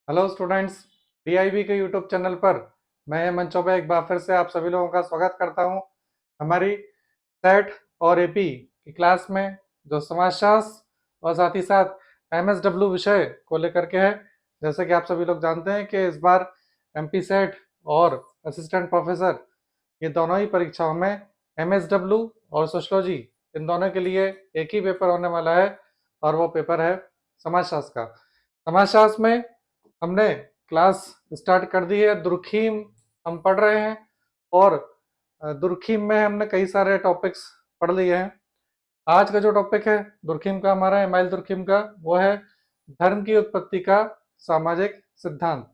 Hello students, DIB के YouTube channel पर मैं हेमंत चौबे एक बार फिर से आप सभी लोगों का स्वागत करता हूं। हमारी सेट और एपी की क्लास में जो समाजशास्त्र और साथ ही साथ एमएसडब्ल्यू विषय को लेकर के है। जैसे कि आप सभी लोग जानते हैं कि इस बार एमपी सेट और असिस्टेंट प्रोफेसर ये दोनों ही परीक्षाओं में एमएसडब्ल्यू और सोशियोलॉजी इन दोनों के लिए एक ही पेपर होने वाला है और वो पेपर है समाजशास्त्र का। समाजशास्त्र में हमने क्लास स्टार्ट कर दी है। दुर्खीम हम पढ़ रहे हैं और दुर्खीम में हमने कई सारे टॉपिक्स पढ़ लिए हैं। आज का जो टॉपिक है दुर्खीम का, हमारा एमाइल दुर्खीम का, वो है धर्म की उत्पत्ति का सामाजिक सिद्धांत।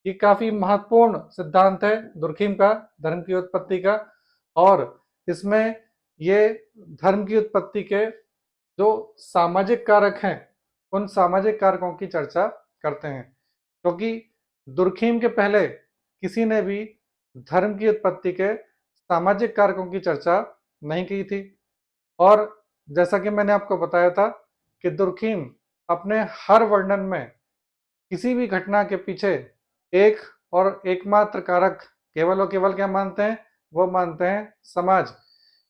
ये काफी महत्वपूर्ण सिद्धांत है दुर्खीम का, धर्म की उत्पत्ति का। और इसमें ये धर्म की उत्पत्ति के जो सामाजिक कारक हैं उन सामाजिक कारकों की चर्चा करते हैं, क्योंकि दुर्खीम के पहले किसी ने भी धर्म की उत्पत्ति के सामाजिक कारकों की चर्चा नहीं की थी। और जैसा कि मैंने आपको बताया था कि दुर्खीम अपने हर वर्णन में किसी भी घटना के पीछे एक और एकमात्र कारक केवल और केवल क्या मानते हैं, वो मानते हैं समाज।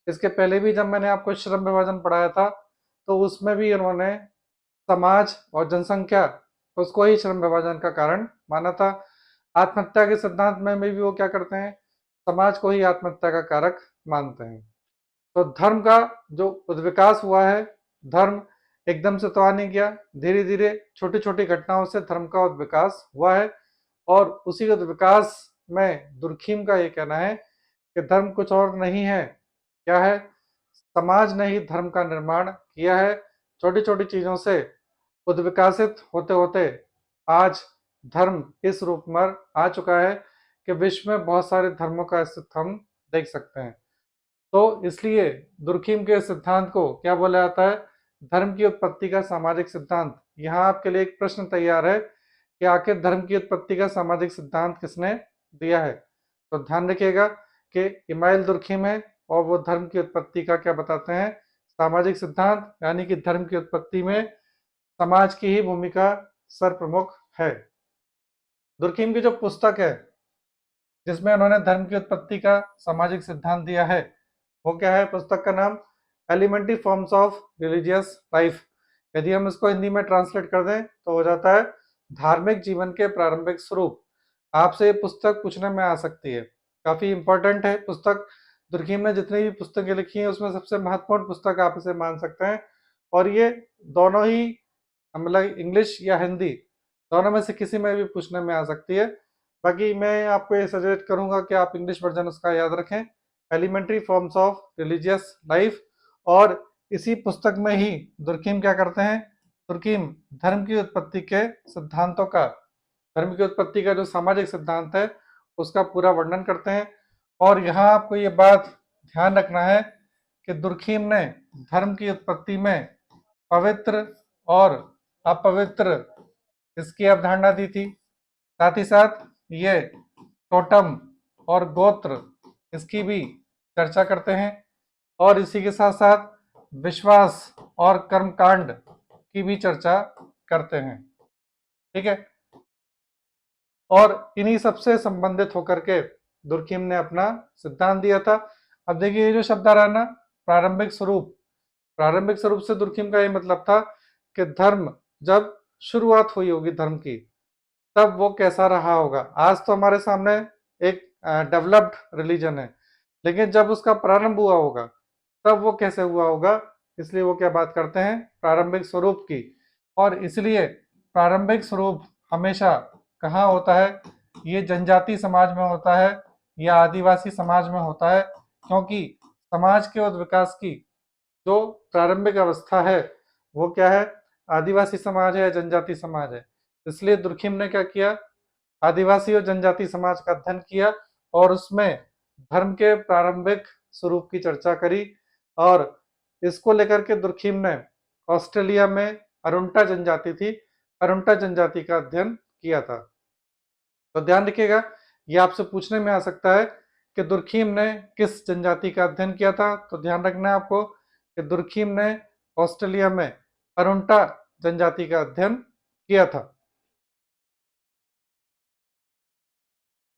इसके पहले भी जब मैंने आपको श्रम विभाजन पढ़ाया था तो उसमें भी उन्होंने समाज और जनसंख्या उसको ही श्रम विभाजन का कारण माना था। आत्महत्या के सिद्धांत में भी वो क्या करते हैं, समाज को ही आत्महत्या का कारक मानते हैं। तो धर्म का जो उद्विकास हुआ है, धर्म एकदम से तो आ नहीं गया, धीरे धीरे छोटी छोटी घटनाओं से धर्म का उद्विकास हुआ है। और उसी उद्विकास में दुर्खीम का ये कहना है कि धर्म कुछ और नहीं है, क्या है, समाज ने ही धर्म का निर्माण किया है। छोटी छोटी चीजों से उद्विकासित होते होते आज धर्म इस रूप में आ चुका है कि विश्व में बहुत सारे धर्मों का अस्तित्व हम देख सकते हैं। तो इसलिए दुर्खीम के सिद्धांत को क्या बोला जाता है, धर्म की उत्पत्ति का सामाजिक सिद्धांत। यहाँ आपके लिए एक प्रश्न तैयार है कि आखिर धर्म की उत्पत्ति का सामाजिक सिद्धांत किसने दिया है। तो ध्यान रखिएगा कि इमाइल दुर्खीम है और वो धर्म की उत्पत्ति का क्या बताते हैं, सामाजिक सिद्धांत, यानी कि धर्म की उत्पत्ति में समाज की ही भूमिका सर्वप्रमुख है। दुर्खीम की जो पुस्तक है जिसमें उन्होंने धर्म की उत्पत्ति का सामाजिक सिद्धांत दिया है, वो क्या है, पुस्तक का नाम elementary forms of religious life. यदि हम इसको हिंदी में ट्रांसलेट कर दें तो हो जाता है धार्मिक जीवन के प्रारंभिक स्वरूप। आपसे ये पुस्तक पूछने में आ सकती है, काफी इंपॉर्टेंट है पुस्तक। दुर्खीम ने जितनी भी पुस्तकें लिखी हैं उसमें सबसे महत्वपूर्ण पुस्तक आप इसे मान सकते हैं। और ये दोनों ही मतलब इंग्लिश या हिंदी दोनों में से किसी में भी पूछने में आ सकती है। बाकी मैं आपको ये सजेस्ट करूंगा कि आप इंग्लिश वर्जन उसका याद रखें, elementary forms of religious life. और इसी पुस्तक में ही दुर्खीम क्या करते हैं, दुर्खीम धर्म की उत्पत्ति के सिद्धांतों का, धर्म की उत्पत्ति का जो सामाजिक सिद्धांत है उसका पूरा वर्णन करते हैं। और यहाँ आपको ये बात ध्यान रखना है कि दुर्खीम ने धर्म की उत्पत्ति में पवित्र और अपवित्र इसकी अवधारणा दी थी। साथ ही साथ ये टोटम और गोत्र इसकी भी चर्चा करते हैं। और इसी के साथ साथ विश्वास और कर्मकांड की भी चर्चा करते हैं। ठीक है, और इन्हीं सबसे संबंधित होकर के दुर्खीम ने अपना सिद्धांत दिया था। अब देखिए ये जो शब्द आ रहा है ना, प्रारंभिक स्वरूप, प्रारंभिक स्वरूप से दुर्खीम का ये मतलब था कि धर्म जब शुरुआत हुई होगी धर्म की, तब वो कैसा रहा होगा। आज तो हमारे सामने एक डेवलप्ड रिलीजन है, लेकिन जब उसका प्रारंभ हुआ होगा तब वो कैसे हुआ होगा, इसलिए वो क्या बात करते हैं, प्रारंभिक स्वरूप की। और इसलिए प्रारंभिक स्वरूप हमेशा कहाँ होता है, ये जनजाति समाज में होता है या आदिवासी समाज में होता है, क्योंकि समाज के विकास की जो प्रारंभिक अवस्था है वो क्या है, आदिवासी समाज है या जनजाति समाज है। इसलिए दुर्खीम ने क्या किया, आदिवासी और जनजाति समाज का अध्ययन किया और उसमें धर्म के प्रारंभिक स्वरूप की चर्चा करी। और इसको लेकर के दुर्खीम ने ऑस्ट्रेलिया में अरुंटा जनजाति थी, अरुंटा जनजाति का अध्ययन किया था। तो ध्यान रखिएगा, ये आपसे पूछने में आ सकता है कि दुर्खीम ने किस जनजाति का अध्ययन किया था। तो ध्यान रखना है आपको कि दुर्खीम ने ऑस्ट्रेलिया में अरुंटा जनजाति का अध्ययन किया था।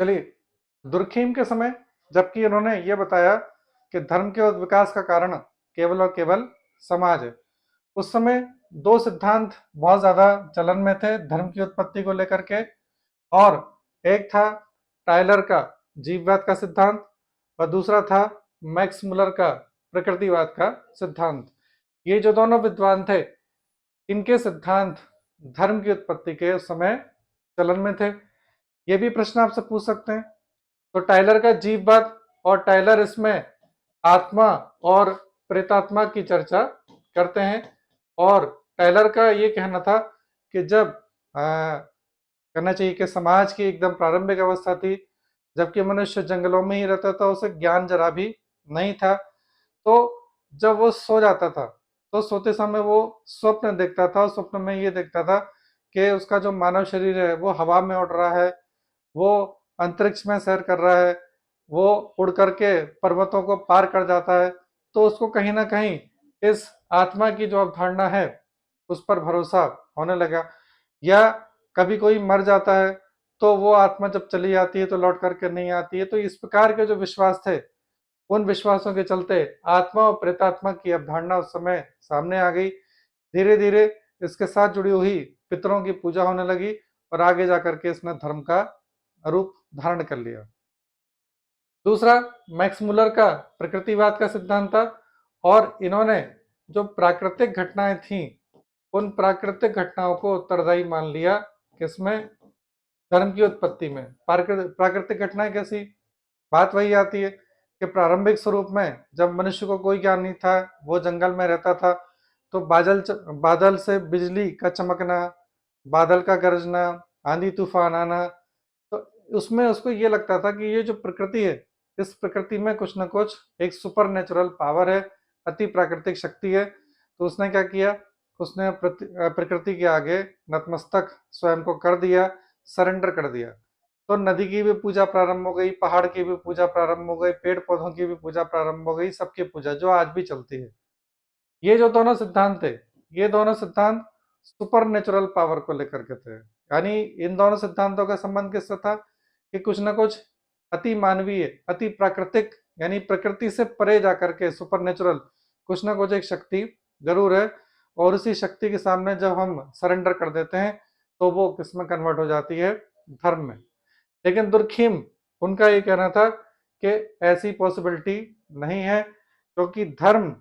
चलिए, दुर्खीम के समय जबकि उन्होंने ये बताया कि धर्म के विकास का कारण केवल और केवल समाज है, उस समय दो सिद्धांत बहुत ज्यादा चलन में थे धर्म की उत्पत्ति को लेकर के। और एक था टायलर का जीववाद का सिद्धांत और दूसरा था मैक्स मुलर का प्रकृतिवाद का सिद्धांत। ये जो दोनों विद्वान थे, इनके सिद्धांत धर्म की उत्पत्ति के उस समय चलन में थे। ये भी प्रश्न आपसे पूछ सकते हैं। तो टायलर का जीववाद, और टायलर इसमें आत्मा और प्रेतात्मा की चर्चा करते हैं। और टायलर का ये कहना था कि जब कहना चाहिए कि समाज की एकदम प्रारंभिक अवस्था थी, जबकि मनुष्य जंगलों में ही रहता था, उसे ज्ञान जरा भी नहीं था। तो जब वो सो जाता था तो सोते समय वो स्वप्न देखता था, और स्वप्न में ये देखता था कि उसका जो मानव शरीर है वो हवा में उड़ रहा है, वो अंतरिक्ष में सैर कर रहा है, वो उड़ करके पर्वतों को पार कर जाता है। तो उसको कहीं ना कहीं इस आत्मा की जो अवधारणा है उस पर भरोसा होने लगा। या कभी कोई मर जाता है तो वो आत्मा जब चली जाती है तो लौट करके नहीं आती है। तो इस प्रकार के जो विश्वास थे, उन विश्वासों के चलते आत्मा और प्रेतात्मा की अवधारणा उस समय सामने आ गई। धीरे धीरे इसके साथ जुड़ी हुई पितरों की पूजा होने लगी और आगे जाकर के इसने धर्म का रूप धारण कर लिया। दूसरा मैक्स मुलर का प्रकृतिवाद का सिद्धांत था, और इन्होंने जो प्राकृतिक घटनाएं थीं, उन प्राकृतिक घटनाओं को उत्तरदायी मान लिया किसमें, धर्म की उत्पत्ति में। प्राकृतिक घटनाएं कैसी, बात वही आती है कि प्रारंभिक स्वरूप में जब मनुष्य को कोई ज्ञान नहीं था, वो जंगल में रहता था, तो बादल से बिजली का चमकना, बादल का गरजना, आंधी तूफान आना, तो उसमें उसको ये लगता था कि ये जो प्रकृति है, इस प्रकृति में कुछ ना कुछ एक सुपर नेचुरल पावर है, अति प्राकृतिक शक्ति है। तो उसने क्या किया, उसने प्रकृति के आगे नतमस्तक स्वयं को कर दिया, सरेंडर कर दिया। तो नदी की भी पूजा प्रारंभ हो गई, पहाड़ की भी पूजा प्रारंभ हो गई, पेड़ पौधों की भी पूजा प्रारंभ हो गई, सबकी पूजा जो आज भी चलती है। ये जो दोनों सिद्धांत थे, ये दोनों सिद्धांत सुपर नेचुरल पावर को लेकर के थे। यानी इन दोनों सिद्धांतों का संबंध किससे था कि कुछ ना कुछ अति मानवीय, अति प्राकृतिक, यानी प्रकृति से परे जाकर के सुपर नेचुरल कुछ ना कुछ एक शक्ति जरूर है। और उसी शक्ति के सामने जब हम सरेंडर कर देते हैं तो वो किस में कन्वर्ट हो जाती है, धर्म में। लेकिन दुर्खीम, उनका ये कहना था कि ऐसी पॉसिबिलिटी नहीं है, क्योंकि धर्म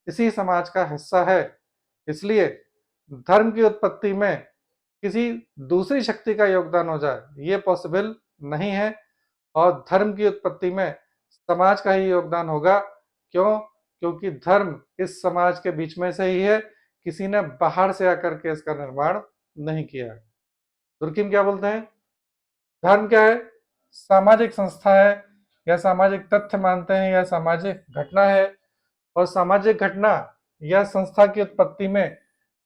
इसी समाज का हिस्सा है। इसलिए धर्म की उत्पत्ति में किसी दूसरी शक्ति का योगदान हो जाए, ये पॉसिबल नहीं है। और धर्म की उत्पत्ति में समाज का ही योगदान होगा। क्यों? क्योंकि धर्म इस समाज के बीच में से ही है, किसी ने बाहर से आकर के इसका निर्माण नहीं किया है। दुर्खीम क्या बोलते हैं, धर्म क्या है, सामाजिक संस्था है, या सामाजिक तथ्य मानते हैं, या सामाजिक घटना है। और सामाजिक घटना या संस्था की उत्पत्ति में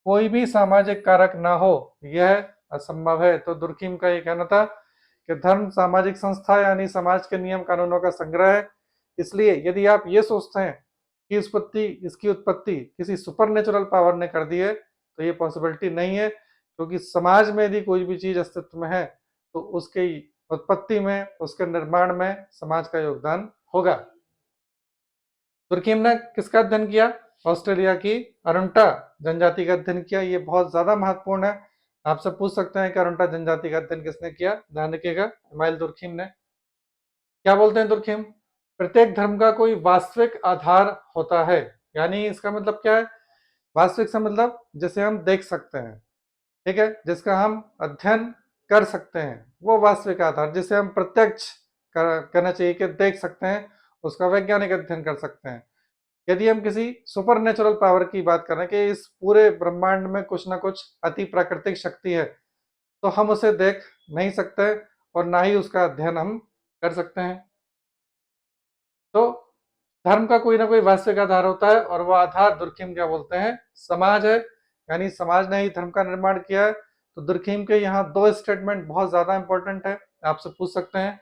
कोई भी सामाजिक कारक ना हो, यह असंभव है। तो दुर्खीम का ये कहना था कि धर्म सामाजिक संस्था यानी समाज के नियम कानूनों का संग्रह है। इसलिए यदि आप ये सोचते हैं कि इसकी उत्पत्ति किसी सुपर नेचुरल पावर ने कर दी है, तो ये पॉसिबिलिटी नहीं है। क्योंकि समाज में यदि कोई भी चीज अस्तित्व में है तो उसके उत्पत्ति में, उसके निर्माण में समाज का योगदान होगा। तुर्कीम ने किसका अध्ययन किया, ऑस्ट्रेलिया की अरुंटा जनजाति का अध्ययन किया। ये बहुत ज्यादा महत्वपूर्ण है, आपसे पूछ सकते हैं कि अरुंटा जनजाति का अध्ययन किसने किया। ध्यान रखिएगा, इमाइल दुर्खीम ने। क्या बोलते हैं दुर्खीम, प्रत्येक धर्म का कोई वास्तविक आधार होता है। यानी इसका मतलब क्या है, वास्तविक से मतलब जिसे हम देख सकते हैं, ठीक है, जिसका हम अध्ययन कर सकते हैं, वो वास्तविक आधार। जिसे हम प्रत्यक्ष कहना चाहिए कि देख सकते हैं, उसका वैज्ञानिक अध्ययन कर सकते हैं। यदि हम किसी सुपर नेचुरल पावर की बात करें कि इस पूरे ब्रह्मांड में कुछ ना कुछ अति प्राकृतिक शक्ति है, तो हम उसे देख नहीं सकते और ना ही उसका अध्ययन हम कर सकते हैं। तो धर्म का कोई ना कोई वास्तविक आधार होता है, और वो आधार दुर्खीम क्या बोलते हैं, समाज है। यानी समाज ने ही धर्म का निर्माण किया है। तो दुर्खीम के यहाँ दो स्टेटमेंट बहुत ज्यादा इंपॉर्टेंट है, आपसे पूछ सकते हैं।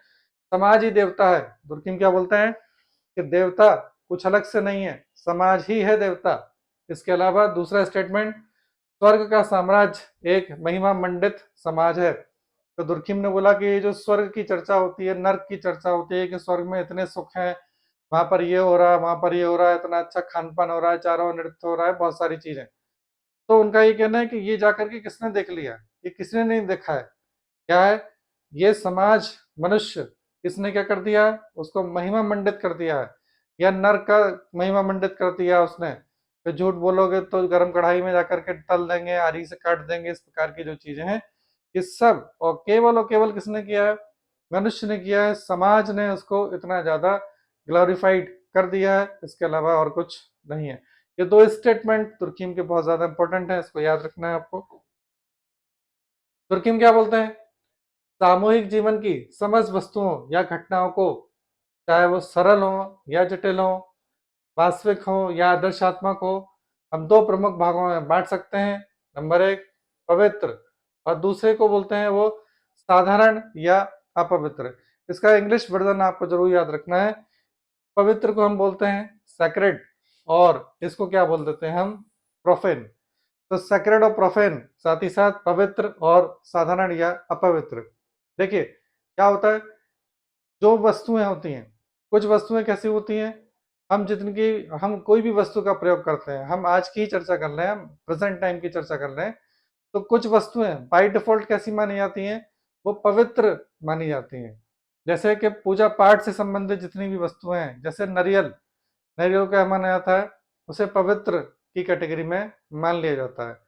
समाज ही देवता है, दुर्खीम क्या बोलते हैं कि देवता कुछ अलग से नहीं है, समाज ही है देवता। इसके अलावा दूसरा स्टेटमेंट, स्वर्ग का साम्राज्य एक महिमा मंडित समाज है। तो दुर्खिम ने बोला कि ये जो स्वर्ग की चर्चा होती है, नर्क की चर्चा होती है कि स्वर्ग में इतने सुख हैं, वहां पर ये हो रहा है, वहां पर ये हो रहा है, इतना अच्छा खान पान हो रहा है, चारों नृत्य हो रहा है, बहुत सारी चीजें। तो उनका ये कहना है कि ये जाकर के किसने देख लिया, ये किसने नहीं देखा है, क्या है, ये समाज, मनुष्य, इसने क्या कर दिया है, उसको महिमा मंडित कर दिया है, या नर का महिमा मंडित कर दिया उसने। तो झूठ बोलोगे तो गर्म कढ़ाई में जाकर के तल देंगे, आरी से काट देंगे, इस प्रकार की जो चीजें हैं, ये सब और केवल किसने किया है, मनुष्य ने किया है, समाज ने उसको इतना ज्यादा ग्लोरीफाइड कर दिया है, इसके अलावा और कुछ नहीं है। ये दो स्टेटमेंट तुर्कीम के बहुत ज्यादा इंपॉर्टेंट है, इसको याद रखना है आपको। तुर्कीम क्या बोलते हैं, सामूहिक जीवन की समस्त वस्तुओं या घटनाओं को, चाहे वो सरल हो या जटिल हो, वास्तविक हो या आदर्शात्मक हो, हम दो प्रमुख भागों में बांट सकते हैं। नंबर एक, पवित्र, और दूसरे को बोलते हैं वो साधारण या अपवित्र। इसका इंग्लिश वर्जन आपको जरूर याद रखना है। पवित्र को हम बोलते हैं सैक्रेड, और इसको क्या बोल देते हैं हम, प्रोफेन। तो सैक्रेड और प्रोफेन, साथ ही साथ पवित्र और साधारण या अपवित्र। देखिए क्या होता है, जो वस्तुएं होती हैं, कुछ वस्तुएं कैसी होती हैं, हम कोई भी वस्तु का प्रयोग करते हैं, हम आज की चर्चा कर रहे हैं, हम प्रेजेंट टाइम की चर्चा कर रहे हैं, तो कुछ वस्तुएं बाय डिफॉल्ट कैसी मानी जाती हैं, वो पवित्र मानी जाती हैं। जैसे कि पूजा पाठ से संबंधित जितनी भी वस्तुएं हैं, जैसे नारियल, नारियल को क्या माना जाता है, उसे पवित्र की कैटेगरी में मान लिया जाता है।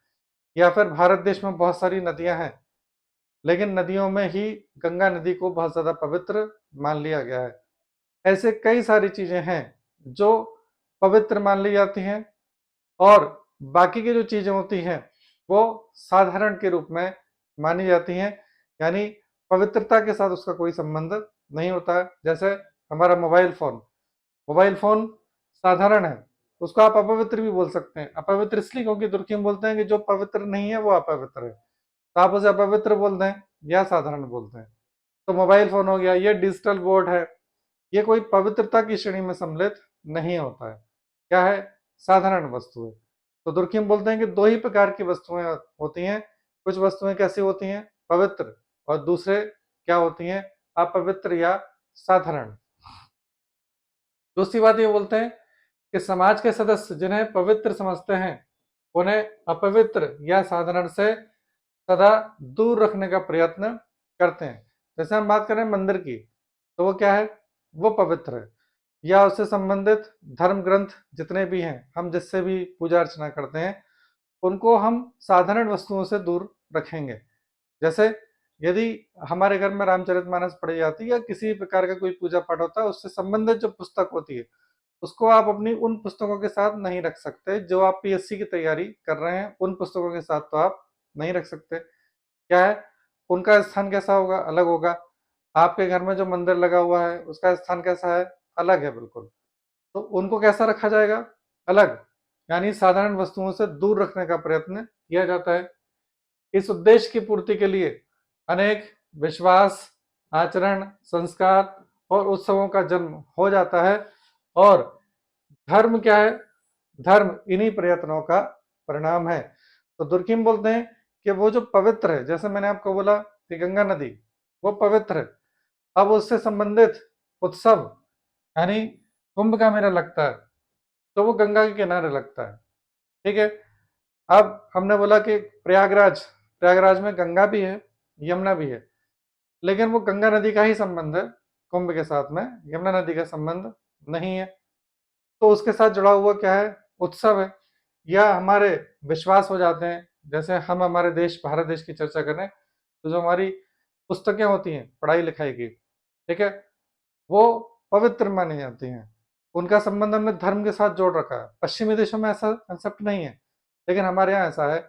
या फिर भारत देश में बहुत सारी नदियां हैं, लेकिन नदियों में ही गंगा नदी को बहुत ज्यादा पवित्र मान लिया गया है। ऐसे कई सारी चीजें हैं जो पवित्र मान ली जाती हैं, और बाकी की जो चीजें होती हैं वो साधारण के रूप में मानी जाती हैं, यानी पवित्रता के साथ उसका कोई संबंध नहीं होता है। जैसे हमारा मोबाइल फोन साधारण है, उसको आप अपवित्र भी बोल सकते हैं। अपवित्र इसलिए क्योंकि तुर्की में बोलते हैं कि जो पवित्र नहीं है वो अपवित्र है, तो आप उसे अपवित्र बोल दें या साधारण बोलते हैं। तो मोबाइल फोन हो गया, ये डिजिटल बोर्ड है, ये कोई पवित्रता की श्रेणी में सम्मिलित नहीं होता है, क्या है, साधारण वस्तु है। तो दुर्खिम बोलते हैं कि दो ही प्रकार की वस्तुएं होती हैं, कुछ वस्तुएं कैसी होती हैं, पवित्र, और दूसरे क्या होती हैं, अपवित्र या साधारण। दूसरी बात ये बोलते हैं कि समाज के सदस्य जिन्हें पवित्र समझते हैं, उन्हें अपवित्र या साधारण से सदा दूर रखने का प्रयत्न करते हैं। जैसे हम बात करें मंदिर की, तो वो क्या है, वो पवित्र है, या उससे संबंधित धर्म ग्रंथ जितने भी हैं, हम जिससे भी पूजा अर्चना करते हैं, उनको हम साधारण वस्तुओं से दूर रखेंगे। जैसे यदि हमारे घर में रामचरितमानस पढ़ी जाती है या किसी प्रकार का कोई पूजा पाठ होता है, उससे संबंधित जो पुस्तक होती है, उसको आप अपनी उन पुस्तकों के साथ नहीं रख सकते। जो आप पीएससी की तैयारी कर रहे हैं, उन पुस्तकों के साथ तो आप नहीं रख सकते। क्या है, उनका स्थान कैसा होगा, अलग होगा। आपके घर में जो मंदिर लगा हुआ है उसका स्थान कैसा है, अलग है बिल्कुल। तो उनको कैसा रखा जाएगा, अलग, यानी साधारण वस्तुओं से दूर रखने का प्रयत्न किया जाता है। इस उद्देश्य की पूर्ति के लिए अनेक विश्वास, आचरण, संस्कार और उत्सवों का जन्म हो जाता है। और धर्म क्या है, धर्म इन्हीं प्रयत्नों का परिणाम है। तो दुर्खिम बोलते हैं कि वो जो पवित्र है, जैसे मैंने आपको बोला कि गंगा नदी वो पवित्र है, अब उससे संबंधित उत्सव, यानी कुंभ का मेला लगता है, तो वो गंगा के किनारे लगता है, ठीक है। अब हमने बोला कि प्रयागराज, प्रयागराज में गंगा भी है, यमुना भी है, लेकिन वो गंगा नदी का ही संबंध है कुंभ के साथ में, यमुना नदी का संबंध नहीं है। तो उसके साथ जुड़ा हुआ क्या है, उत्सव है, या हमारे विश्वास हो जाते हैं। जैसे हम हमारे देश भारत देश की चर्चा करें, तो जो हमारी पुस्तकें होती हैं पढ़ाई लिखाई की, ठीक है, वो पवित्र मानी जाती हैं, उनका संबंध हमने धर्म के साथ जोड़ रखा है। पश्चिमी देशों में ऐसा कंसेप्ट नहीं है, लेकिन हमारे यहाँ ऐसा है।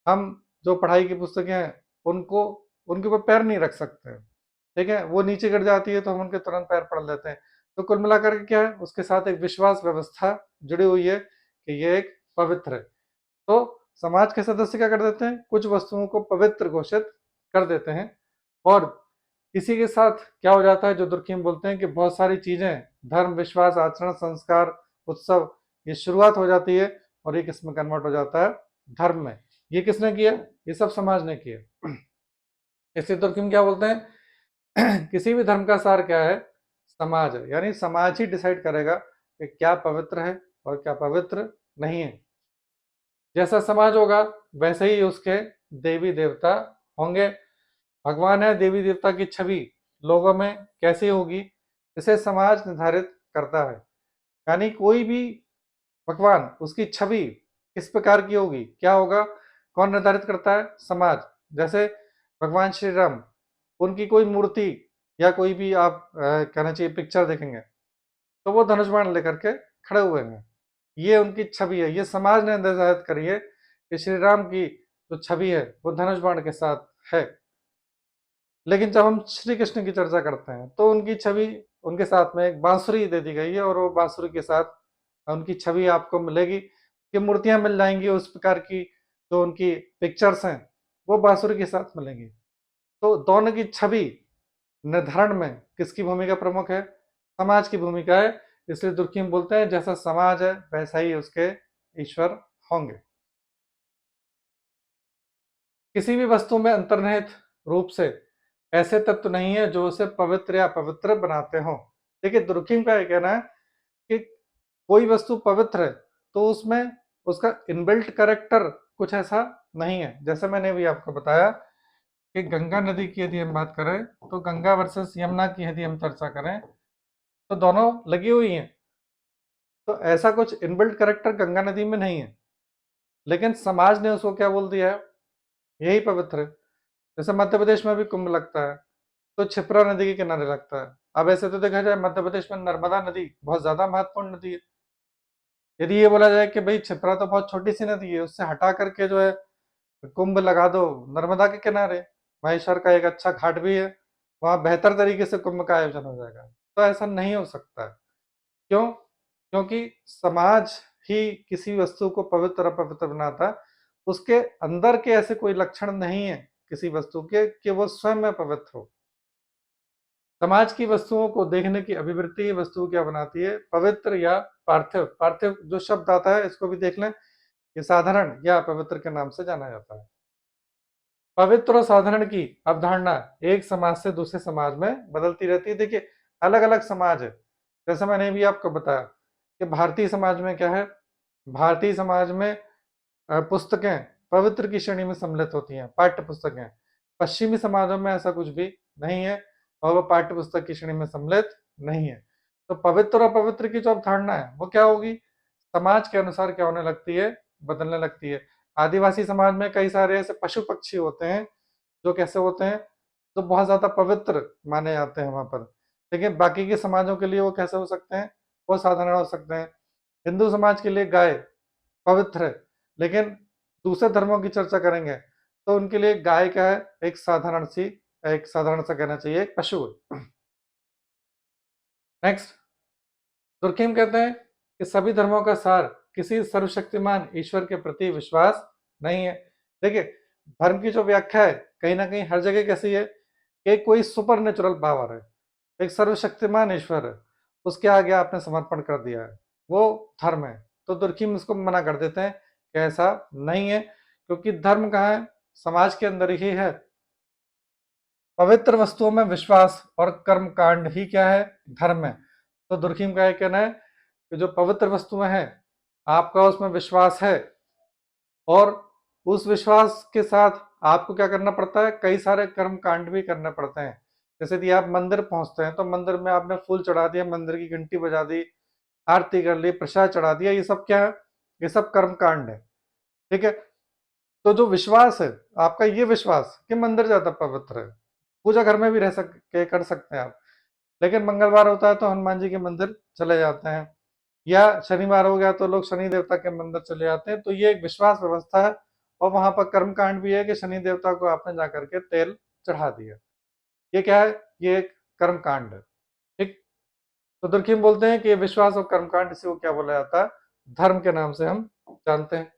हम जो पढ़ाई की पुस्तकें हैं उनको, उनके ऊपर पैर नहीं रख सकते, ठीक है, वो नीचे गिर जाती है तो हम उनके तुरंत पैर पड़ लेते हैं। तो कुल मिलाकर के क्या है, उसके साथ एक विश्वास व्यवस्था जुड़ी हुई है कि ये एक पवित्र है। तो समाज के सदस्य क्या कर देते हैं, कुछ वस्तुओं को पवित्र घोषित कर देते हैं, और इसी के साथ क्या हो जाता है, जो दुर्खिम बोलते हैं कि बहुत सारी चीजें, धर्म, विश्वास, आचरण, संस्कार, उत्सव, ये शुरुआत हो जाती है और ये किस में कन्वर्ट हो जाता है, धर्म में। ये किसने किया, ये सब समाज ने किया। इसलिए तुर्कीम क्या बोलते हैं किसी भी धर्म का सार क्या है, समाज है, यानी समाज ही डिसाइड करेगा कि क्या पवित्र है और क्या पवित्र नहीं है। जैसा समाज होगा वैसे ही उसके देवी देवता होंगे। भगवान है, देवी देवता की छवि लोगों में कैसी होगी, इसे समाज निर्धारित करता है। यानी कोई भी भगवान, उसकी छवि किस प्रकार की होगी, क्या होगा, कौन निर्धारित करता है, समाज। जैसे भगवान श्री राम, उनकी कोई मूर्ति या कोई भी आप कहना चाहिए पिक्चर देखेंगे तो वो धनुष बाण लेकर के खड़े हुए हैं, ये उनकी छवि है, ये समाज ने निर्धारित करी है कि श्री राम की जो छवि है वो धनुष बाण के साथ है। लेकिन जब हम श्री कृष्ण की चर्चा करते हैं तो उनकी छवि, उनके साथ में एक बांसुरी दे दी गई है और वो बांसुरी के साथ उनकी छवि आपको मिलेगी, कि मूर्तियां मिल जाएंगी उस प्रकार की, जो उनकी पिक्चर्स हैं वो बांसुरी के साथ मिलेंगी। तो दोनों की छवि निर्धारण में किसकी भूमिका प्रमुख है, समाज की भूमिका है। इसलिए दुर्खिम बोलते हैं जैसा समाज है वैसा ही उसके ईश्वर होंगे। किसी भी वस्तु में अंतर्निहित रूप से ऐसे तत्व नहीं है जो उसे पवित्र या अपवित्र बनाते हों। देखिए दुर्खिम का ये कहना है कि कोई वस्तु पवित्र है तो उसमें उसका इनबिल्ट कैरेक्टर कुछ ऐसा नहीं है। जैसे मैंने भी आपको बताया कि गंगा नदी की यदि हम बात करें तो गंगा वर्सेस यमुना की यदि हम चर्चा करें तो दोनों लगी हुई हैं, तो ऐसा कुछ इनबिल्ट कैरेक्टर गंगा नदी में नहीं है, लेकिन समाज ने उसको क्या बोल दिया है, यही पवित्र है। जैसे मध्य प्रदेश में भी कुंभ लगता है तो क्षिप्रा नदी के किनारे लगता है। अब ऐसे तो देखा जाए मध्य प्रदेश में नर्मदा नदी बहुत ज्यादा महत्वपूर्ण नदी है। यदि ये बोला जाए कि भाई क्षिप्रा तो बहुत छोटी सी नदी है, उससे हटा करके जो है कुंभ लगा दो नर्मदा के किनारे, महेश्वर का एक अच्छा घाट भी है, वहां बेहतर तरीके से कुंभ का आयोजन हो जाएगा। तो ऐसा नहीं हो सकता है। क्यों? क्योंकि समाज ही किसी वस्तु को पवित्र अपवित्र बनाता है। उसके अंदर के ऐसे कोई लक्षण नहीं है किसी वस्तु के कि वो स्वयं में पवित्र हो। समाज की वस्तुओं को देखने की अभिवृत्ति वस्तु क्या बनाती है, पवित्र या पार्थिव। पार्थिव जो शब्द आता है इसको भी देख लें, ये साधारण या पवित्र के नाम से जाना जाता है। पवित्र और साधारण की अवधारणा एक समाज से दूसरे समाज में बदलती रहती है। देखिए अलग अलग समाज है, जैसे मैंने भी आपको बताया कि भारतीय समाज में क्या है, भारतीय समाज में पुस्तकें पवित्र की श्रेणी में सम्मिलित होती हैं, पाठ्य पुस्तकें। पश्चिमी समाजों में ऐसा कुछ भी नहीं है और वो पाठ्य पुस्तक की श्रेणी में सम्मिलित नहीं है। तो पवित्र और अपवित्र की जो अवधारणा है वो क्या होगी, समाज के अनुसार क्या होने लगती है, बदलने लगती है। आदिवासी समाज में कई सारे ऐसे पशु पक्षी होते हैं जो कैसे होते हैं, तो बहुत ज्यादा पवित्र माने जाते हैं वहां पर, लेकिन बाकी के समाजों के लिए वो कैसे हो सकते हैं, वो साधारण हो सकते हैं। हिंदू समाज के लिए गाय पवित्र है, लेकिन दूसरे धर्मों की चर्चा करेंगे तो उनके लिए गाय क्या है, एक साधारण सी, एक साधारण सा कहना चाहिए एक पशु है। नेक्स्ट, तुर्कीम कहते हैं कि सभी धर्मों का सार किसी सर्वशक्तिमान ईश्वर के प्रति विश्वास नहीं है। देखिए धर्म की जो व्याख्या है कहीं ना कहीं हर जगह कैसी है कि कोई सुपर नेचुरल पावर है, एक सर्वशक्तिमान ईश्वर है, उसके आगे आपने समर्पण कर दिया है, वो धर्म है। तो तुर्कीम इसको मना कर देते हैं कि ऐसा नहीं है, क्योंकि धर्म कहाँ है, समाज के अंदर ही है। पवित्र वस्तुओं में विश्वास और कर्म कांड ही क्या है, धर्म है। तो दुर्खिम का यह कहना है कि जो पवित्र वस्तुएं हैं आपका उसमें विश्वास है, और उस विश्वास के साथ आपको क्या करना पड़ता है, कई सारे कर्म कांड भी करने पड़ते हैं। जैसे यदि आप मंदिर पहुंचते हैं तो मंदिर में आपने फूल चढ़ा दिया, मंदिर की घंटी बजा दी, आरती कर ली, प्रसाद चढ़ा दिया, ये सब क्या है, ये सब कर्म कांड है। ठीक है। तो जो विश्वास है आपका, ये विश्वास कि मंदिर ज्यादा पवित्र है, पूजा घर में भी रह सकते कर सकते हैं आप, लेकिन मंगलवार होता है तो हनुमान जी के मंदिर चले जाते हैं, या शनिवार हो गया तो लोग शनि देवता के मंदिर चले जाते हैं। तो ये एक विश्वास व्यवस्था है, और वहां पर कर्म कांड भी है कि शनि देवता को आपने जाकर के तेल चढ़ा दिया, ये क्या है, ये एक कर्म कांड है। ठीक। तो दुर्खिम बोलते हैं कि विश्वास और कर्म कांड, इसी को क्या बोला जाता है, धर्म के नाम से हम जानते हैं।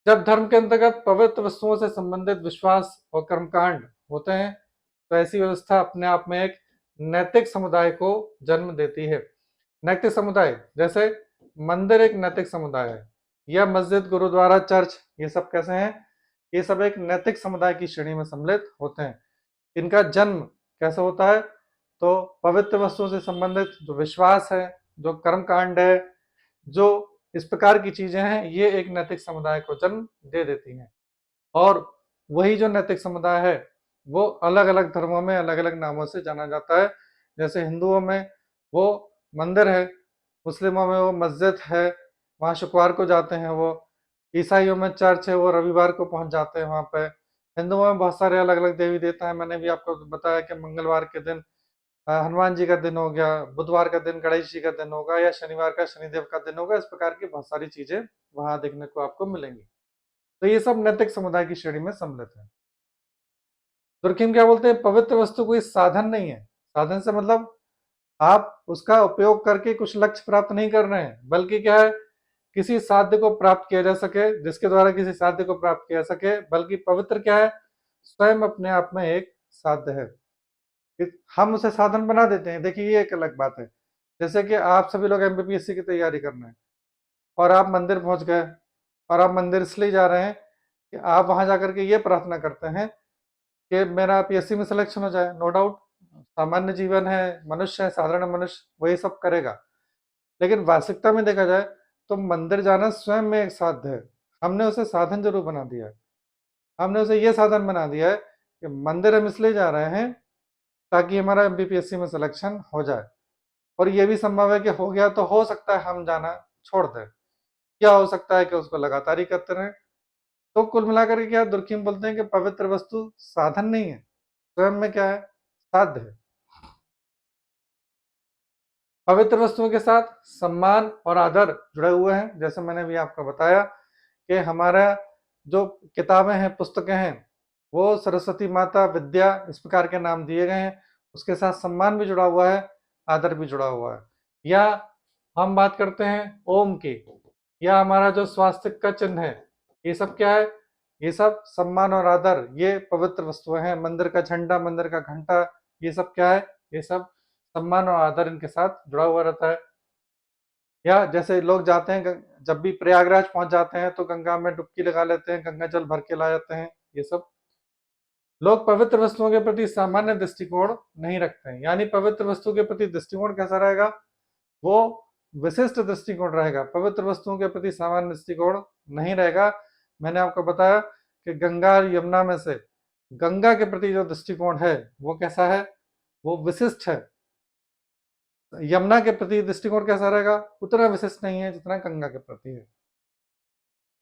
जब धर्म के अंतर्गत पवित्र वस्तुओं से संबंधित विश्वास और कर्मकांड होते हैं तो ऐसी व्यवस्था अपने आप में एक नैतिक समुदाय को जन्म देती है। नैतिक समुदाय जैसे मंदिर एक नैतिक समुदाय है, या मस्जिद, गुरुद्वारा, चर्च, ये सब कैसे हैं, ये सब एक नैतिक समुदाय की श्रेणी में सम्मिलित होते हैं। इनका जन्म कैसे होता है? तो पवित्र वस्तुओं से संबंधित जो विश्वास है, जो कर्मकांड है, जो इस प्रकार की चीजें हैं, ये एक नैतिक समुदाय को जन्म दे देती हैं। और वही जो नैतिक समुदाय है वो अलग अलग धर्मों में अलग अलग नामों से जाना जाता है। जैसे हिंदुओं में वो मंदिर है, मुस्लिमों में वो मस्जिद है, वहाँ शुक्रवार को जाते हैं वो, ईसाइयों में चर्च है, वो रविवार को पहुंच जाते हैं वहाँ पे। हिंदुओं में बहुत सारे अलग अलग देवी देवता हैं। मैंने भी आपको बताया कि मंगलवार के दिन हनुमान जी का दिन हो गया, बुधवार का दिन गणेश जी का दिन होगा, या शनिवार का शनिदेव का दिन होगा। इस प्रकार की बहुत सारी चीजें वहां देखने को आपको मिलेंगी। तो ये सब नैतिक समुदाय की श्रेणी में सम्मिलित है। तुर्कीम क्या बोलते हैं? पवित्र वस्तु कोई साधन नहीं है। साधन से मतलब आप उसका उपयोग करके कुछ लक्ष्य प्राप्त नहीं कर रहे हैं, बल्कि क्या है, किसी साध्य को प्राप्त किया जा सके, जिसके द्वारा किसी साध्य को प्राप्त किया जा सके। बल्कि पवित्र क्या है? स्वयं अपने आप में एक साध्य है। हम उसे साधन बना देते हैं। देखिए ये एक अलग बात है। जैसे कि आप सभी लोग एमबीबीएससी की तैयारी करना है और आप मंदिर पहुंच गए, और आप मंदिर इसलिए जा रहे हैं कि आप वहां जाकर के ये प्रार्थना करते हैं कि मेरा पीएससी में सिलेक्शन हो जाए। नो डाउट, सामान्य जीवन है, मनुष्य है, साधारण मनुष्य वही सब करेगा। लेकिन वास्तविकता में देखा जाए तो मंदिर जाना स्वयं में एक साध्य है। हमने उसे साधन जरूर बना दिया है। हमने उसे ये साधन बना दिया है कि मंदिर हम इसलिए जा रहे हैं ताकि हमारा एमपीपीएससी में सिलेक्शन हो जाए। और ये भी संभव है कि हो गया तो हो सकता है हम जाना छोड़ दें, क्या हो सकता है कि उसको लगातार ही करते रहें। तो कुल मिलाकर के क्या दुर्खिम बोलते हैं कि पवित्र वस्तु साधन नहीं है, स्वयं में क्या है? साध्य है। पवित्र वस्तुओं के साथ सम्मान और आदर जुड़े हुए हैं। जैसे मैंने भी आपको बताया कि हमारा जो किताबें हैं, पुस्तकें हैं, वो सरस्वती माता, विद्या, इस प्रकार के नाम दिए गए हैं। उसके साथ सम्मान भी जुड़ा हुआ है, आदर भी जुड़ा हुआ है। या हम बात करते हैं ओम की, या हमारा जो स्वास्तिक का चिन्ह है, ये सब क्या है? ये सब सम्मान और आदर, ये पवित्र वस्तुएं हैं। मंदिर का झंडा, मंदिर का घंटा, ये सब क्या है? ये सब सम्मान और आदर इनके साथ जुड़ा हुआ रहता है। या जैसे लोग जाते हैं, जब भी प्रयागराज पहुंच जाते हैं तो गंगा में डुबकी लगा लेते हैं, गंगा जल भर के ला जाते हैं। ये सब लोग पवित्र वस्तुओं के प्रति सामान्य दृष्टिकोण नहीं रखते हैं। यानी पवित्र वस्तु के प्रति दृष्टिकोण कैसा रहेगा? वो विशिष्ट दृष्टिकोण रहेगा, पवित्र वस्तुओं के प्रति सामान्य दृष्टिकोण नहीं रहेगा। मैंने आपको बताया कि गंगा और यमुना में से गंगा के प्रति जो दृष्टिकोण है वो कैसा है? वो विशिष्ट है। यमुना के प्रति दृष्टिकोण कैसा रहेगा? उतना विशिष्ट नहीं है जितना गंगा के प्रति है।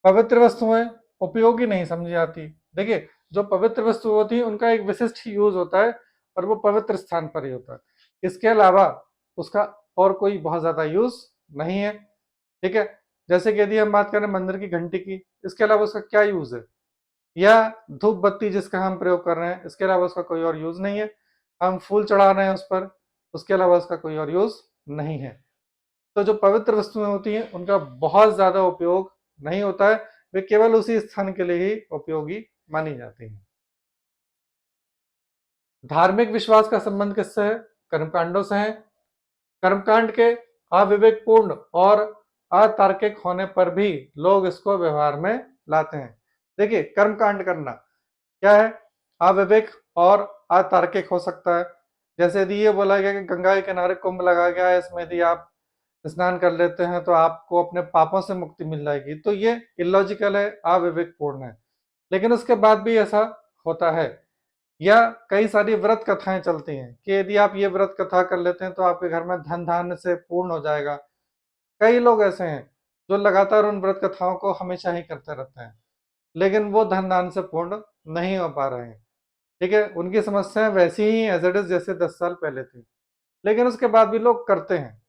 पवित्र वस्तुएं उपयोगी नहीं समझी जाती। देखिए, जो पवित्र वस्तु होती है उनका एक विशिष्ट ही यूज होता है और वो पवित्र स्थान पर ही होता है। इसके अलावा उसका और कोई बहुत ज्यादा यूज नहीं है। ठीक है, जैसे कि यदि हम बात करें मंदिर की घंटी की, इसके अलावा उसका क्या यूज है? या धूप बत्ती जिसका हम प्रयोग कर रहे हैं, इसके अलावा उसका कोई और यूज नहीं है। हम फूल चढ़ा रहे हैं उस पर, उसके अलावा उसका कोई और यूज नहीं है। तो जो पवित्र वस्तुएं होती हैं उनका बहुत ज्यादा उपयोग नहीं होता है, वे केवल उसी स्थान के लिए ही उपयोगी मानी जाती हैं। धार्मिक विश्वास का संबंध किससे है? कर्मकांडों से है। कर्मकांड के अविवेकपूर्ण और अतार्किक होने पर भी लोग इसको व्यवहार में लाते हैं। देखिए, कर्मकांड करना क्या है? अविवेक और अतार्किक हो सकता है। जैसे यदि ये बोला गया कि गंगा के किनारे कुंभ लगा गया है, इसमें यदि आप स्नान कर लेते हैं तो आपको अपने पापों से मुक्ति मिल जाएगी, तो ये इलॉजिकल है, अविवेकपूर्ण है। लेकिन उसके बाद भी ऐसा होता है। या कई सारी व्रत कथाएं चलती हैं कि यदि आप ये व्रत कथा कर लेते हैं तो आपके घर में धन धान्य से पूर्ण हो जाएगा। कई लोग ऐसे हैं जो लगातार उन व्रत कथाओं को हमेशा ही करते रहते हैं, लेकिन वो धन धान्य से पूर्ण नहीं हो पा रहे हैं। ठीक है, उनकी समस्याएं वैसी ही एज इट इज जैसे 10 साल पहले थी, लेकिन उसके बाद भी लोग करते हैं।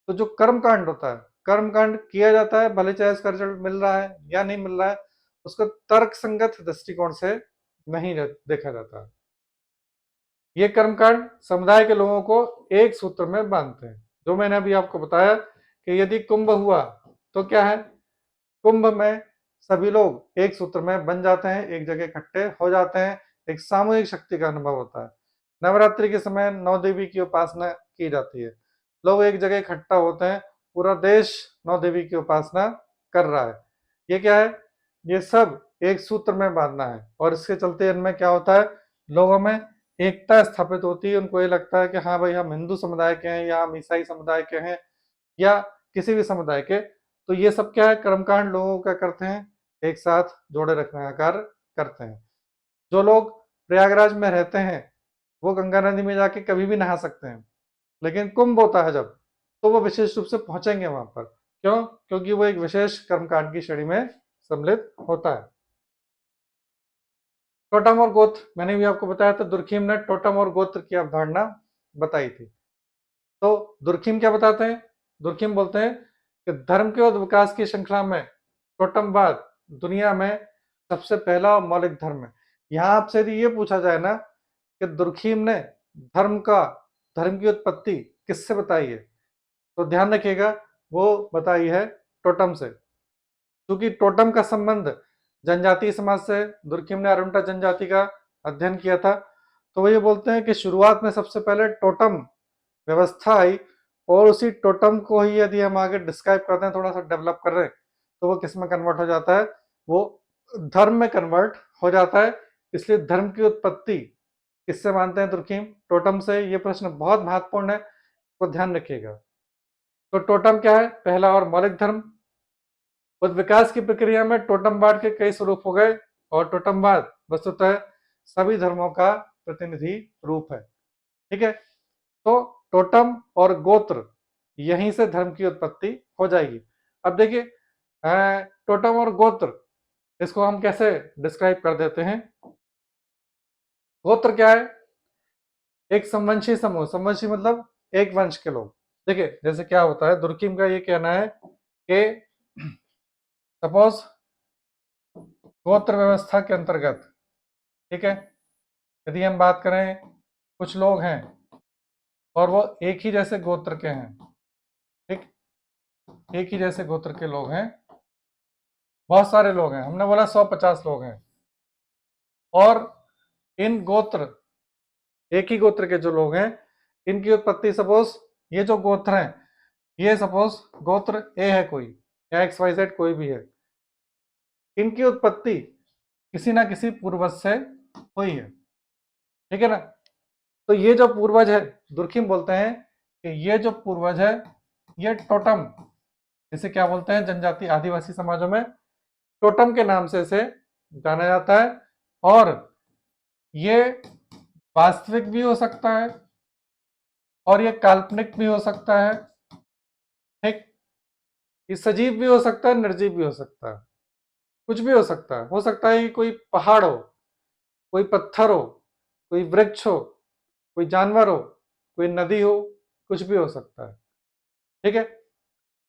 तो जो कर्मकांड होता है, कर्मकांड किया जाता है, भले चाहे उसका रिजल्ट मिल रहा है या नहीं मिल रहा है, उसको तर्क संगत दृष्टिकोण से नहीं देखा जाता। ये कर्मकांड समुदाय के लोगों को एक सूत्र में बांधते हैं। जो मैंने अभी आपको बताया कि यदि कुंभ हुआ तो क्या है? कुंभ में सभी लोग एक सूत्र में बन जाते हैं, एक जगह इकट्ठे हो जाते हैं, एक सामूहिक शक्ति का अनुभव होता है। नवरात्रि के समय 9 देवी की उपासना की जाती है, लोग एक जगह इकट्ठा होते हैं, पूरा देश 9 देवी की उपासना कर रहा है। ये क्या है? ये सब एक सूत्र में बांधना है, और इसके चलते इनमें क्या होता है, लोगों में एकता स्थापित होती है। उनको ये लगता है कि हाँ भाई, हम हिंदू समुदाय के हैं या हम ईसाई समुदाय के हैं या किसी भी समुदाय के, तो ये सब क्या है, कर्मकांड लोगों को क्या करते हैं, एक साथ जोड़े रखने का कार्य करते हैं। जो लोग प्रयागराज में रहते हैं वो गंगा नदी में जाके कभी भी नहा सकते हैं, लेकिन कुंभ होता है जब, तो वो विशेष रूप से पहुंचेंगे वहां पर। क्यों? क्योंकि वो एक विशेष कर्मकांड की श्रेणी में सम्मिलित होता है। टोटम और गोत्र, मैंने भी आपको बताया था, दुर्खिम ने टोटम और गोत्र की अवधारणा बताई थी। तो दुर्खिम क्या बताते हैं? दुर्खिम बोलते हैं कि धर्म के और विकास की श्रृंखला में टोटमवाद दुनिया में सबसे पहला और मौलिक धर्म है। यहाँ आपसे यदि ये पूछा जाए ना कि दुर्खिम ने धर्म की उत्पत्ति किससे बताई है, तो ध्यान रखिएगा, वो बताई है टोटम से। क्योंकि टोटम का संबंध जनजातीय समाज से, दुर्खिम ने अरुणता जनजाति का अध्ययन किया था, तो वो ये बोलते हैं कि शुरुआत में सबसे पहले टोटम व्यवस्था आई, और उसी टोटम को ही यदि हम आगे डिस्क्राइब करते हैं, थोड़ा सा डेवलप कर रहे हैं, तो वो किस में कन्वर्ट हो जाता है, वो धर्म में कन्वर्ट हो जाता है। इसलिए धर्म की उत्पत्ति किससे मानते हैं दुर्खिम? टोटम से। ये प्रश्न बहुत महत्वपूर्ण है, तो ध्यान रखिएगा। तो टोटम क्या है? पहला और मौलिक धर्म। उस विकास की प्रक्रिया में टोटमवाद के कई स्वरूप हो गए, और टोटमवाद वस्तुतः सभी धर्मों का प्रतिनिधि रूप है। ठीक है, तो टोटम और गोत्र, यहीं से धर्म की उत्पत्ति हो जाएगी। अब देखिए, टोटम और गोत्र, इसको हम कैसे डिस्क्राइब कर देते हैं। गोत्र क्या है? एक संवंशी समूह। संवंशी मतलब एक वंश के लोग। देखिए, जैसे क्या होता है, दुर्खिम का ये कहना है कि सपोज गोत्र व्यवस्था के अंतर्गत, ठीक है, यदि हम बात करें, कुछ लोग हैं और वो एक ही जैसे गोत्र के हैं, ठीक, एक ही जैसे गोत्र के लोग हैं, बहुत सारे लोग हैं, हमने बोला 150 लोग हैं, और इन गोत्र, एक ही गोत्र के जो लोग हैं, इनकी उत्पत्ति, सपोज ये जो गोत्र हैं, ये सपोज गोत्र ए है कोई, या XYZ कोई भी है, इनकी उत्पत्ति किसी ना किसी पूर्वज से हुई है। ठीक है ना? तो ये जो पूर्वज है, दुर्खिम बोलते हैं कि ये जो पूर्वज है, ये टोटम, इसे क्या बोलते हैं जनजाति आदिवासी समाजों में, टोटम के नाम से इसे जाना जाता है। और ये वास्तविक भी हो सकता है और ये काल्पनिक भी हो सकता है। ठीक, ये सजीव भी हो सकता है, निर्जीव भी हो सकता है, कुछ भी हो सकता है। हो सकता है कि कोई पहाड़ हो, कोई पत्थर हो, कोई वृक्ष हो, कोई जानवर हो, कोई नदी हो, कुछ भी हो सकता है। ठीक है,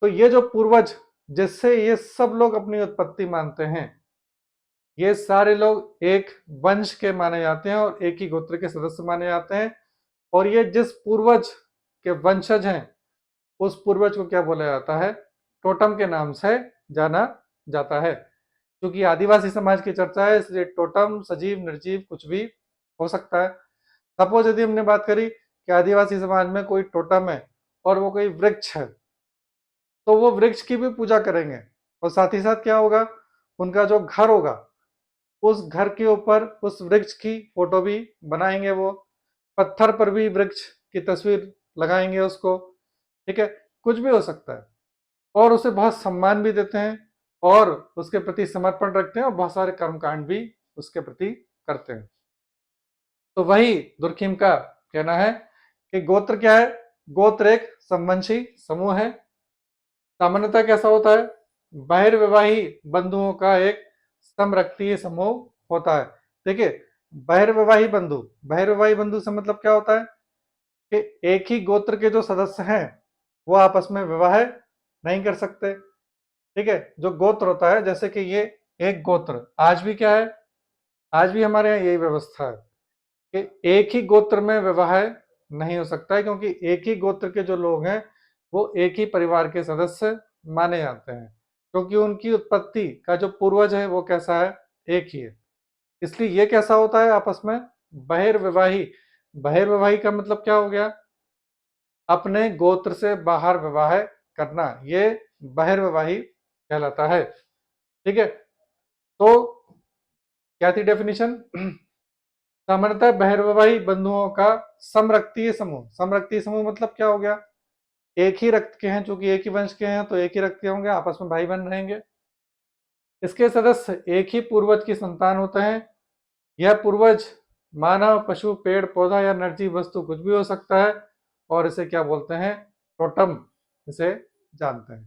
तो ये जो पूर्वज जिससे ये सब लोग अपनी उत्पत्ति मानते हैं, ये सारे लोग एक वंश के माने जाते हैं और एक ही गोत्र के सदस्य माने जाते हैं। और ये जिस पूर्वज के वंशज हैं, उस पूर्वज को क्या बोला जाता है? टोटम के नाम से जाना जाता है। क्योंकि आदिवासी समाज की चर्चा है, इसलिए टोटम सजीव निर्जीव कुछ भी हो सकता है। सपोज यदि हमने बात करी कि आदिवासी समाज में कोई टोटम है और वो कोई वृक्ष है, तो वो वृक्ष की भी पूजा करेंगे, और साथ ही साथ क्या होगा, उनका जो घर होगा, उस घर के ऊपर उस वृक्ष की फोटो भी बनाएंगे, वो पत्थर पर भी वृक्ष की तस्वीर लगाएंगे उसको। ठीक है, कुछ भी हो सकता है, और उसे बहुत सम्मान भी देते हैं और उसके प्रति समर्पण रखते हैं, और बहुत सारे कर्मकांड भी उसके प्रति करते हैं। तो वही दुर्खिम का कहना है कि गोत्र क्या है? गोत्र एक संवंशी समूह है। सामान्यतः कैसा होता है? बहिर्विवाही बंधुओं का एक समरक्तीय समूह होता है। देखिए, बहिर्विवाही बंधु से मतलब क्या होता है कि एक ही गोत्र के जो सदस्य हैं वो आपस में विवाह नहीं कर सकते। ठीक है, जो गोत्र होता है, जैसे कि ये एक गोत्र, आज भी क्या है, आज भी हमारे यहाँ यही व्यवस्था है कि एक ही गोत्र में विवाह नहीं हो सकता है, क्योंकि एक ही गोत्र के जो लोग हैं वो एक ही परिवार के सदस्य माने जाते हैं, क्योंकि उनकी उत्पत्ति का जो पूर्वज है वो कैसा है? एक ही है। इसलिए ये कैसा होता है आपस में? बहिर्विवाही। बहिर्विवाही का मतलब क्या हो गया? अपने गोत्र से बाहर विवाह करना, ये बहिर्विवाही कहलाता है। ठीक है, तो क्या थी डेफिनेशन? सामान्यतः बहिर्वाही बंधुओं का समरक्तीय समूह। समरक्तीय समूह मतलब क्या हो गया? एक ही रक्त के हैं, चूंकि एक ही वंश के हैं तो एक ही रक्त के होंगे, आपस में भाई बहन रहेंगे। इसके सदस्य एक ही पूर्वज की संतान होते हैं। यह पूर्वज मानव, पशु, पेड़ पौधा या निर्जीव वस्तु कुछ भी हो सकता है, और इसे क्या बोलते हैं? टोटम इसे जानते हैं।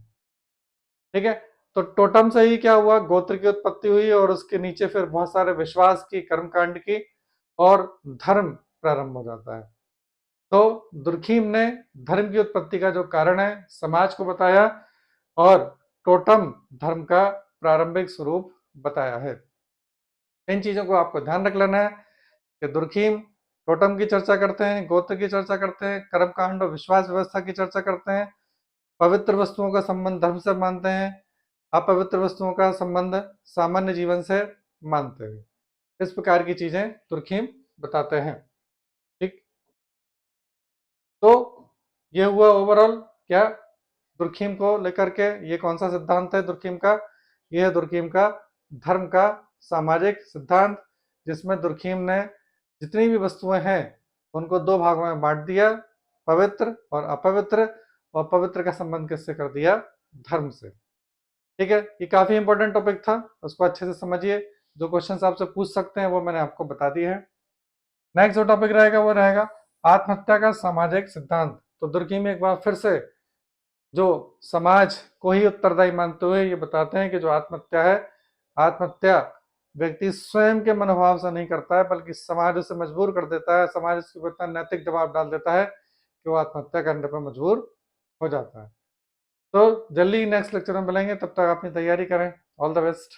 ठीक है, तो टोटम से ही क्या हुआ? गोत्र की उत्पत्ति हुई, और उसके नीचे फिर बहुत सारे विश्वास की, कर्मकांड की, और धर्म प्रारंभ हो जाता है। तो दुर्खीम ने धर्म की उत्पत्ति का जो कारण है समाज को बताया, और टोटम धर्म का प्रारंभिक स्वरूप बताया है। इन चीजों को आपको ध्यान रख लेना है कि दुर्खीम टोटम की चर्चा करते हैं, गोत्र की चर्चा करते हैं, कर्मकांड और विश्वास व्यवस्था की चर्चा करते हैं, पवित्र वस्तुओं का संबंध धर्म से मानते हैं, अपवित्र वस्तुओं का संबंध सामान्य जीवन से मानते हैं। इस प्रकार की चीजें तुर्खीम बताते हैं। ठीक, तो ये हुआ ओवरऑल क्या दुर्खीम को लेकर के, ये कौन सा सिद्धांत है दुर्खीम का? यह है दुर्खीम का धर्म का सामाजिक सिद्धांत, जिसमें दुर्खीम ने जितनी भी वस्तुएं हैं उनको दो भागों में बांट दिया, पवित्र और अपवित्र, और पवित्र का संबंध किससे कर दिया? धर्म से। ठीक है, ये काफी इंपॉर्टेंट टॉपिक था, उसको अच्छे से समझिए। जो क्वेश्चंस आपसे पूछ सकते हैं वो मैंने आपको बता दिए हैं। नेक्स्ट जो टॉपिक रहेगा वो रहेगा आत्महत्या का सामाजिक सिद्धांत। तो दुर्खीम एक बार फिर से जो समाज को ही उत्तरदायी मानते हुए ये बताते हैं कि जो आत्महत्या है, आत्महत्या व्यक्ति स्वयं के मनोभाव से नहीं करता है, बल्कि समाज उसे मजबूर कर देता है, समाज उसके ऊपर इतना नैतिक दबाव डाल देता है कि वो आत्महत्या करने पर मजबूर हो जाता है। तो जल्दी नेक्स्ट लेक्चर में मिलेंगे, तब तक अपनी तैयारी करें। All the best.